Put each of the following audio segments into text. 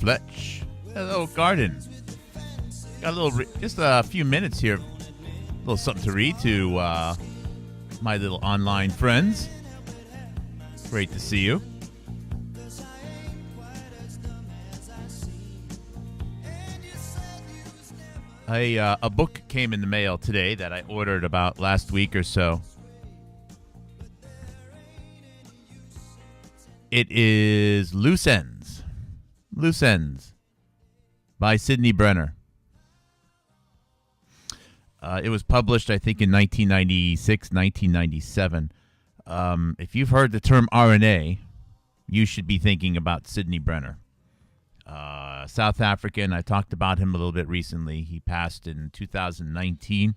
Fletch. Hello, Garden. Got a little, just a few minutes here. A little something to read to my little online friends. Great to see you. A book came in the mail today that I ordered about last week or so. It is Loose Ends. Loose Ends by Sydney Brenner. It was published, I think, in 1996, 1997. If you've heard the term RNA, you should be thinking about Sydney Brenner. South African. I talked about him a little bit recently. He passed in 2019.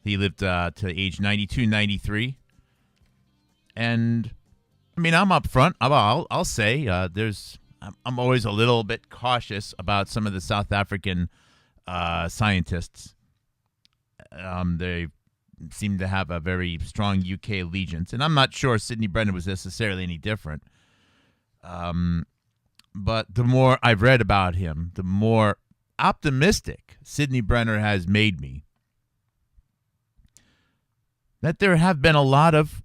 He lived to age 92, 93. And, I mean, I'm up front. I'll say I'm always a little bit cautious about some of the South African scientists. They seem to have a very strong UK allegiance. And I'm not sure Sydney Brenner was necessarily any different. But the more I've read about him, the more optimistic Sydney Brenner has made me. That there have been a lot of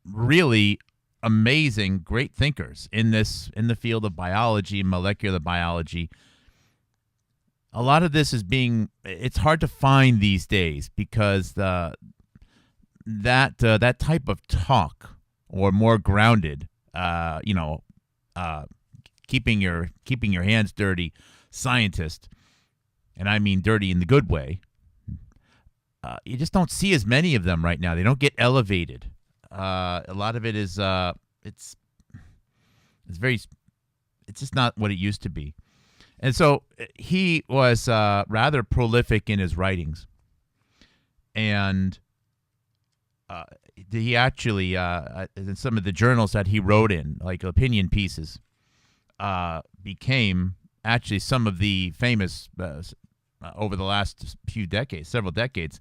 really amazing, great thinkers in the field of biology, molecular biology. A lot of this it's hard to find these days because that type of talk, or more grounded, keeping your hands dirty scientist, and I mean dirty in the good way. You just don't see as many of them right now. They don't get elevated. A lot of it is it's just not what it used to be. And so he was rather prolific in his writings, and he actually in some of the journals that he wrote in, like opinion pieces, became actually some of the famous, over the last several decades,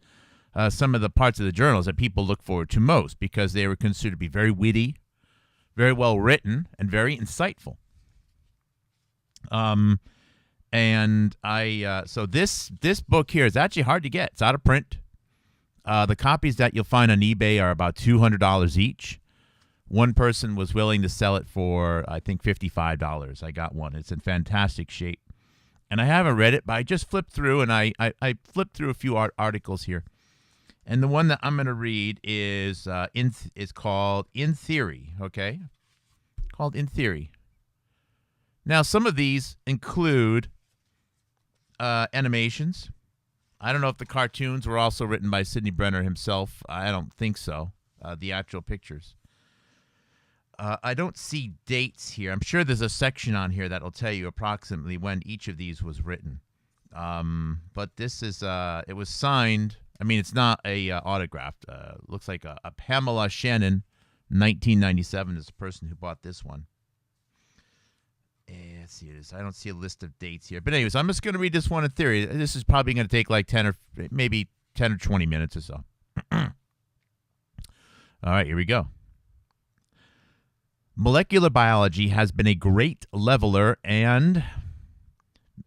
some of the parts of the journals that people look forward to most because they were considered to be very witty, very well written, and very insightful. So this book here is actually hard to get. It's out of print. The copies that you'll find on eBay are about $200 each. One person was willing to sell it for, I think, $55. I got one. It's in fantastic shape. And I haven't read it, but I just flipped through, and I flipped through a few articles here. And the one that I'm going to read is called In Theory, okay? Called In Theory. Now, some of these include animations. I don't know if the cartoons were also written by Sydney Brenner himself. I don't think so, the actual pictures. I don't see dates here. I'm sure there's a section on here that will tell you approximately when each of these was written. But this is, it was signed. I mean, it's not a autographed. Looks like a Pamela Shannon, 1997 is the person who bought this one. Let's see this. I don't see a list of dates here. But anyways, I'm just going to read this one in theory. This is probably going to take like 10 or 20 minutes or so. All right, here we go. Molecular biology has been a great leveler and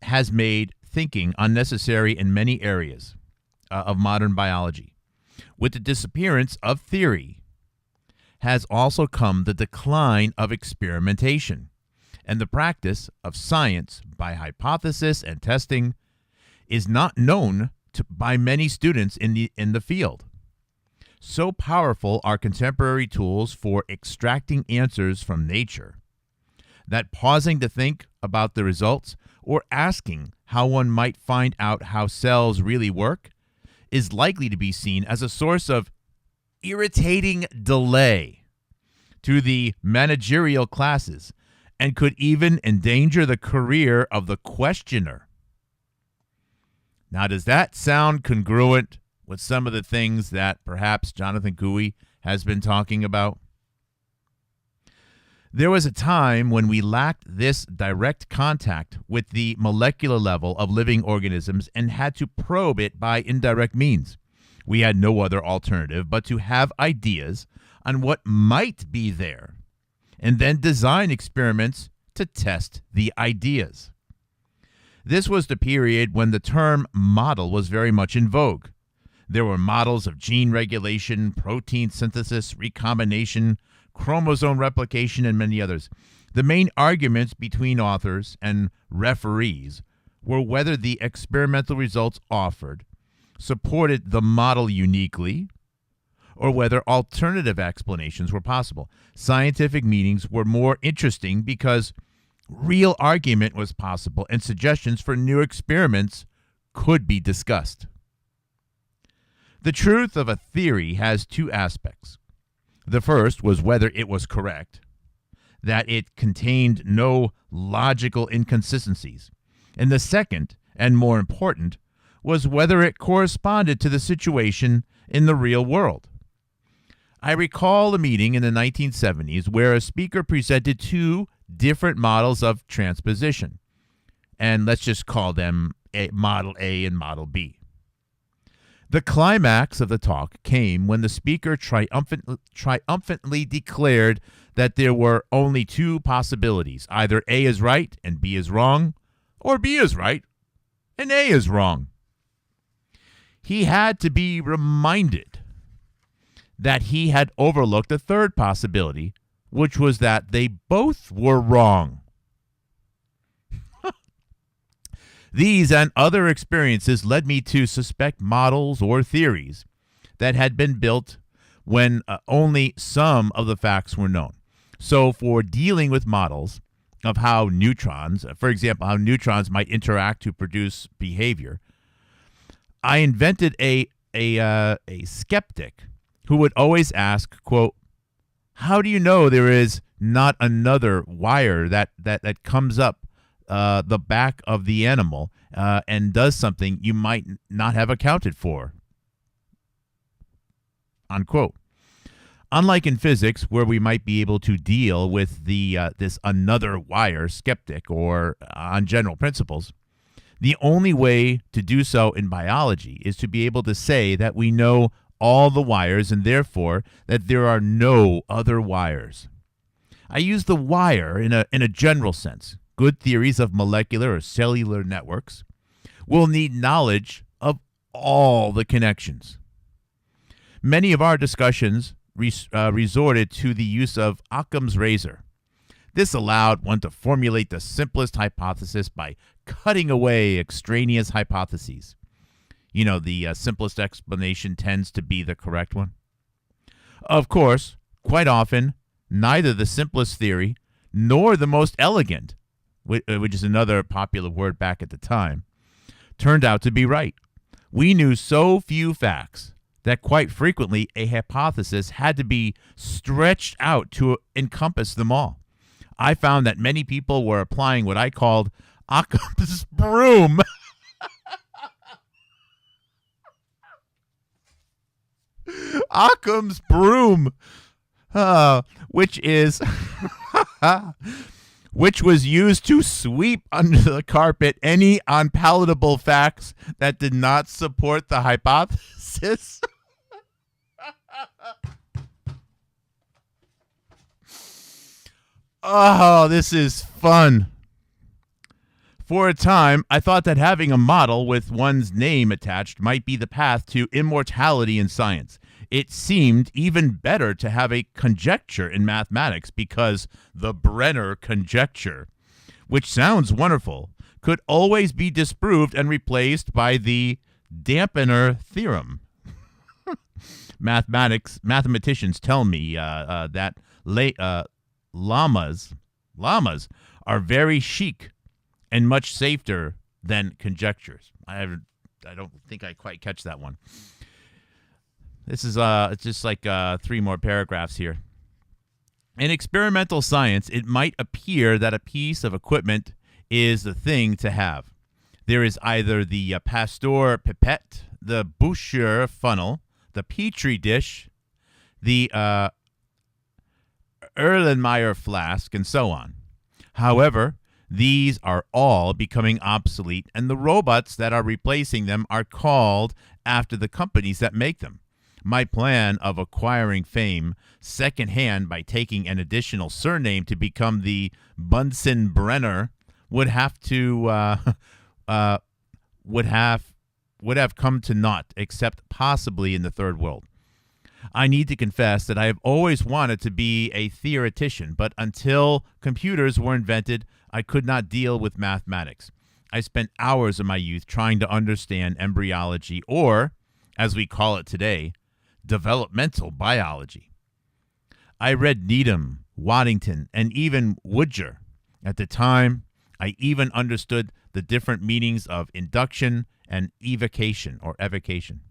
has made thinking unnecessary in many areas of modern biology. With the disappearance of theory has also come the decline of experimentation, and the practice of science by hypothesis and testing is not known by many students in the field. So powerful are contemporary tools for extracting answers from nature that pausing to think about the results or asking how one might find out how cells really work is likely to be seen as a source of irritating delay to the managerial classes and could even endanger the career of the questioner. Now, does that sound congruent with some of the things that perhaps Jonathan Cooey has been talking about? There was a time when we lacked this direct contact with the molecular level of living organisms and had to probe it by indirect means. We had no other alternative but to have ideas on what might be there and then design experiments to test the ideas. This was the period when the term model was very much in vogue. There were models of gene regulation, protein synthesis, recombination, chromosome replication, and many others. The main arguments between authors and referees were whether the experimental results offered supported the model uniquely or whether alternative explanations were possible. Scientific meetings were more interesting because real argument was possible and suggestions for new experiments could be discussed. The truth of a theory has two aspects. The first was whether it was correct, that it contained no logical inconsistencies. And the second, and more important, was whether it corresponded to the situation in the real world. I recall a meeting in the 1970s where a speaker presented two different models of transposition, and let's just call them Model A and Model B. The climax of the talk came when the speaker triumphantly declared that there were only two possibilities. Either A is right and B is wrong, or B is right and A is wrong. He had to be reminded that he had overlooked a third possibility, which was that they both were wrong. These and other experiences led me to suspect models or theories that had been built when only some of the facts were known. So for dealing with models of how neutrons, for example, how neutrons might interact to produce behavior, I invented a skeptic who would always ask, quote, how do you know there is not another wire that comes up the back of the animal and does something you might not have accounted for? Unquote. Unlike in physics, where we might be able to deal with this another wire skeptic or on general principles, the only way to do so in biology is to be able to say that we know all the wires and therefore that there are no other wires. I use the wire in a general sense. Good theories of molecular or cellular networks will need knowledge of all the connections. Many of our discussions resorted to the use of Occam's razor. This allowed one to formulate the simplest hypothesis by cutting away extraneous hypotheses. You know, the simplest explanation tends to be the correct one. Of course, quite often, neither the simplest theory nor the most elegant, which is another popular word back at the time, turned out to be right. We knew so few facts that quite frequently a hypothesis had to be stretched out to encompass them all. I found that many people were applying what I called Occam's broom. Occam's broom, which was used to sweep under the carpet any unpalatable facts that did not support the hypothesis. Oh, this is fun. For a time, I thought that having a model with one's name attached might be the path to immortality in science. It seemed even better to have a conjecture in mathematics because the Brenner conjecture, which sounds wonderful, could always be disproved and replaced by the dampener theorem. Mathematicians tell me that llamas are very chic and much safer than conjectures. I don't think I quite catch that one. This is it's just like 3 more paragraphs here. In experimental science, it might appear that a piece of equipment is the thing to have. There is either the Pasteur pipette, the Boucher funnel, the Petri dish, the Erlenmeyer flask, and so on. However, these are all becoming obsolete, and the robots that are replacing them are called after the companies that make them. My plan of acquiring fame secondhand by taking an additional surname to become the Bunsen Brenner would have to would have come to naught, except possibly in the third world. I need to confess that I have always wanted to be a theoretician, but until computers were invented, I could not deal with mathematics. I spent hours of my youth trying to understand embryology, or, as we call it today, developmental biology. I read Needham, Waddington, and even Woodger. At the time, I even understood the different meanings of induction and evocation or evocation.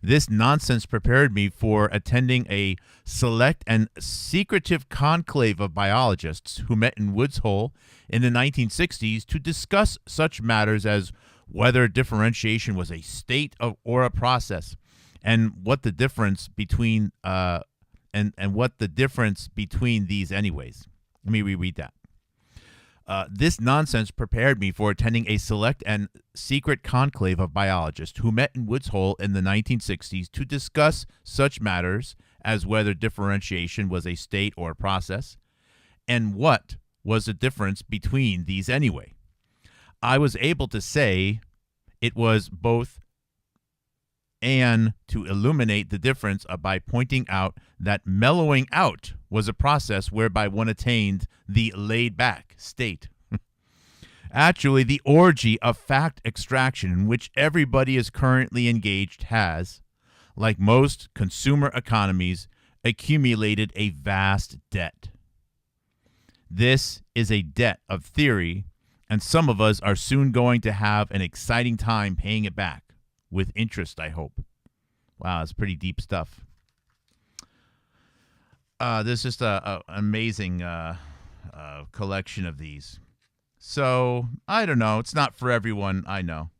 This nonsense prepared me for attending a select and secretive conclave of biologists who met in Woods Hole in the 1960s to discuss such matters as whether differentiation was a state of or a process, and what the difference between what the difference between these anyways. Let me reread that. This nonsense prepared me for attending a select and secret conclave of biologists who met in Woods Hole in the 1960s to discuss such matters as whether differentiation was a state or a process, and what was the difference between these anyway. I was able to say it was both and to illuminate the difference by pointing out that mellowing out was a process whereby one attained the laid-back state. Actually, the orgy of fact extraction in which everybody is currently engaged has, like most consumer economies, accumulated a vast debt. This is a debt of theory, and some of us are soon going to have an exciting time paying it back. With interest, I hope. Wow, it's pretty deep stuff. This is just an amazing collection of these. So, I don't know. It's not for everyone, I know.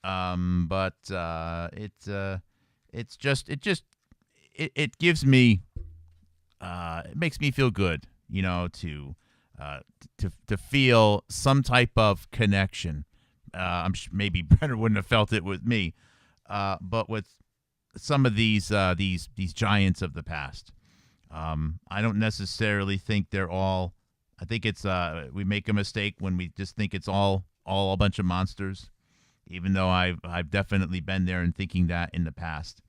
But it gives me, it makes me feel good, you know, to feel some type of connection. Maybe Brenner wouldn't have felt it with me, but with some of these giants of the past, I don't necessarily think they're all. I think it's we make a mistake when we just think it's all a bunch of monsters, even though I've definitely been there and thinking that in the past.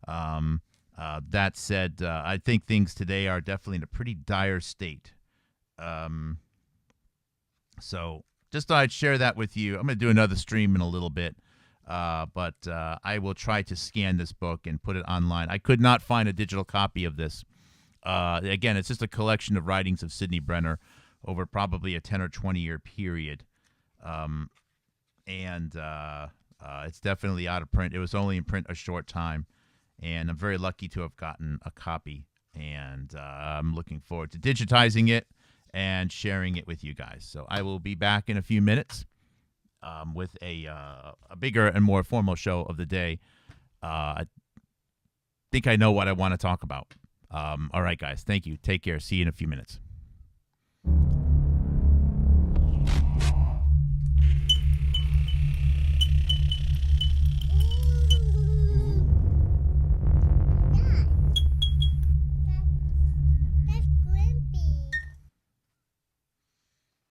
That said, I think things today are definitely in a pretty dire state. So. Just thought I'd share that with you. I'm going to do another stream in a little bit, but I will try to scan this book and put it online. I could not find a digital copy of this. Again, it's just a collection of writings of Sydney Brenner over probably a 10 or 20-year period, and it's definitely out of print. It was only in print a short time, and I'm very lucky to have gotten a copy, and I'm looking forward to digitizing it and sharing it with you guys. So I will be back in a few minutes with a bigger and more formal show of the day. I think I know what I want to talk about. All right, guys. Thank you. Take care. See you in a few minutes.